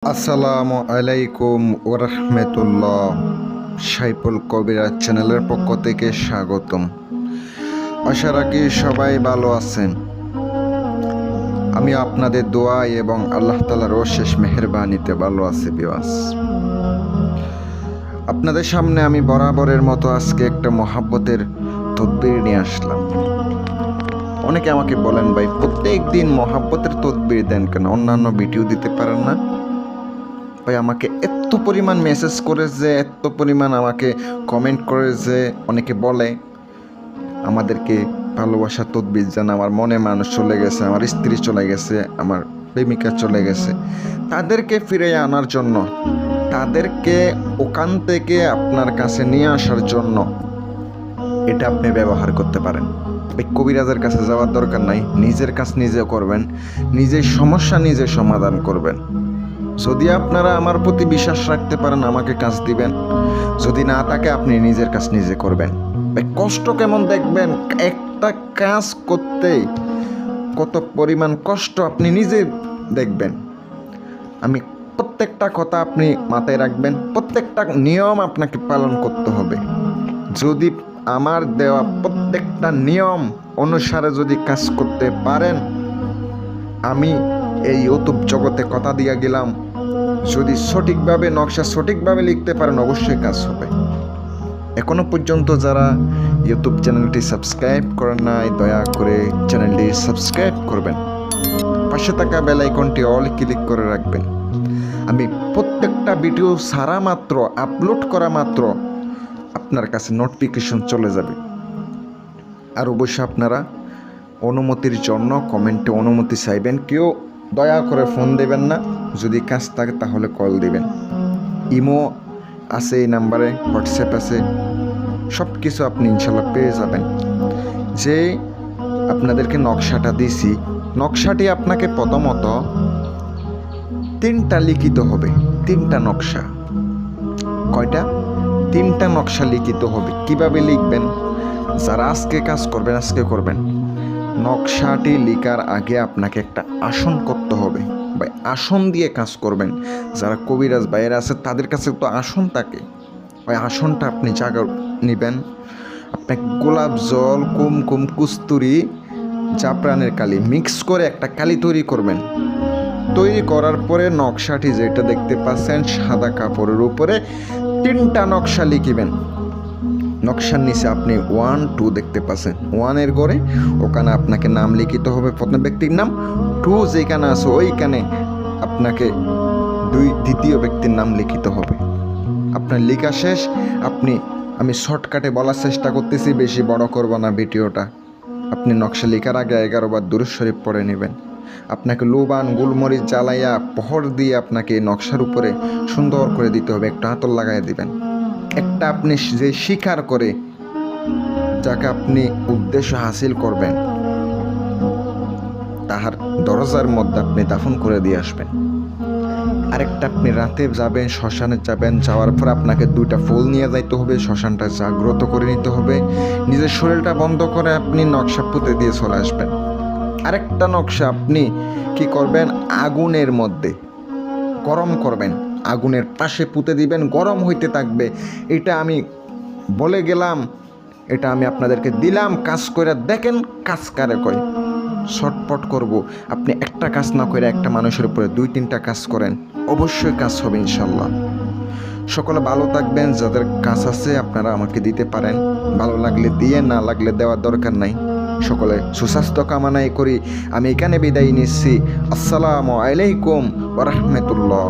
আসসালামু আলাইকুম ওরহমতুল্লাহ। সাইফুল কবিরাজ চ্যানেলের পক্ষ থেকে স্বাগতম। আশা রাখি সবাই ভালো আছেন। আমি আপনাদের দোয়া এবং আল্লাহ তাআলার অশেষ মেহেরবানিতে ভালো আছি বিওয়াস। আপনাদের সামনে আমি বরাবরের মতো আজকে একটা মহাব্বতের তদবির নিয়ে আসলাম। অনেকে আমাকে বলেন, ভাই প্রত্যেক দিন মহাব্বতের তদবির দেন কেন, অন্যান্য ভিডিও দিতে পারেন না? ভাই আমাকে এত পরিমাণ মেসেজ করে, যে এত পরিমাণ আমাকে কমেন্ট করে, যে অনেকে বলে আমাদেরকে ভালোবাসা তদবির জান, আমার মনে মানুষ চলে গেছে, আমার স্ত্রী চলে গেছে, আমার প্রেমিকা চলে গেছে, তাদেরকে ফিরে আনার জন্য, তাদেরকে ওখান থেকে আপনার কাছে নিয়ে আসার জন্য এটা আপনি ব্যবহার করতে পারেন। এই কবিরাজের কাছে যাওয়ার দরকার নাই, নিজের কাজ নিজে করবেন, নিজের সমস্যা নিজে সমাধান করবেন। যদি আপনারা আমার প্রতি বিশ্বাস রাখতে পারেন, আমাকে কাজ দিবেন। যদি না থাকে, আপনি নিজের কাজ নিজে করবেন। কষ্ট কেমন দেখবেন, একটা কাজ করতে কত পরিমাণ কষ্ট আপনি নিজে দেখবেন। আমি প্রত্যেকটা কথা আপনি মাথায় রাখবেন, প্রত্যেকটা নিয়ম আপনাকে পালন করতে হবে। যদি আমার দেওয়া প্রত্যেকটা নিয়ম অনুসারে যদি কাজ করতে পারেন, আমি এই ইউটিউব জগতে কথা দিয়ে গেলাম, যদি সঠিকভাবে নকশা সঠিকভাবে লিখতে পারেন, অবশ্যই কাজ হবে। এখনো পর্যন্ত যারা ইউটিউব চ্যানেলটি সাবস্ক্রাইব করেন নাই, দয়া করে চ্যানেলটি সাবস্ক্রাইব করবেন, পাশে থাকা বেল আইকনটি অল ক্লিক করে রাখবেন। আমি প্রত্যেকটা ভিডিও সারা মাত্র, আপলোড করা মাত্র আপনার কাছে নোটিফিকেশন চলে যাবে। আর অবশ্যই আপনারা অনুমতির জন্য কমেন্টে অনুমতি চাইবেন। কেউ দয়া করে ফোন দেবেন না, যদি কাজ থাকে তাহলে কল দিবেন। ইমো আছে এই নাম্বারে, হোয়াটসঅ্যাপ আছে, সব কিছু আপনি ইনশাল্লাহ পেয়ে যাবেন। যে আপনাদেরকে নকশাটা দিছি, নকশাটি আপনাকে প্রথমত 3টা লিখিত হবে। 3টা নকশা। কয়টা? 3টা নকশা লিখিত হবে। কিভাবে লিখবেন? যারা আজকে কাজ করবেন, আজকে করবেন। নকশাটি লিখার আগে আপনাকে একটা আসন করতে হবে, বা আসন দিয়ে কাজ করবেন। যারা কবিরাজ বাইরে আছে তাদের কাছে তো আসন থাকে, ওই আসনটা আপনি জায়গা নেবেন। আপনাকে গোলাপ জল, কুমকুম, কস্তুরি, জাফরানের কালি মিক্স করে একটা কালি তৈরি করবেন। তৈরি করার পরে নকশাটি যেটা দেখতে পাচ্ছেন সাদা কাপড়ের উপরে 3টা নকশা লিখিবেন। নকশার নিচে আপনি 1, 2 দেখতে পাচ্ছেন। 1-এর ঘরে ওখানে আপনাকে নাম লিখিত হবে, প্রথম ব্যক্তির নাম। 2 যেখানে আছে ওইখানে আপনাকে দ্বিতীয় ব্যক্তির নাম লিখিত হবে। আপনার লেখা শেষ। আমি শর্টকাটে বলার চেষ্টা করতেছি, বেশি বড় করব না ভিডিওটা। আপনি নকশা লেখার আগে 11 বার দুরূদ শরীফ পড়ে নেবেন। আপনাকে লোবান, গোলমরিচ জ্বালাইয়া পহর দিয়ে আপনাকে নকশার উপরে সুন্দর করে দিতে হবে, একটা আতর লাগাই দিবেন। একটা আপনি যে স্বীকার করে, যাকে আপনি উদ্দেশ্য হাসিল করবেন, তাহার দরজার মধ্যে আপনি দাফন করে দিয়ে আসবেন। আরেকটা আপনি রাতে যাবেন, শ্মশানে যাবেন, যাওয়ার পর আপনাকে 2টা ফুল নিয়ে যাইতে হবে, শ্মশানটা জাগ্রত করে নিতে হবে। নিজের শরীরটা বন্ধ করে আপনি নকশা পুঁতে দিয়ে চলে আসবেন। আরেকটা নকশা আপনি কি করবেন, আগুনের মধ্যে গরম করবেন, আগুনের পাশে পুঁতে দিবেন, গরম হইতে থাকবে। এটা আমি বলে গেলাম, এটা আমি আপনাদেরকে দিলাম, কাজ করে দেখেন কাজ কারে কয়। শর্টপট করব, আপনি একটা কাজ না করে একটা মানুষের উপরে 2-3টা কাজ করেন, অবশ্যই কাজ হবে ইনশাল্লাহ। সকলে ভালো থাকবেন। যাদের কাজ আছে আপনারা আমাকে দিতে পারেন, ভালো লাগলে দিয়ে, না লাগলে দেওয়ার দরকার নাই। সকলে সুস্বাস্থ্য কামনাই করি আমি এখানে বিদায় নিচ্ছি। আসসালামু আলাইকুম ওয়া রাহমাতুল্লাহ।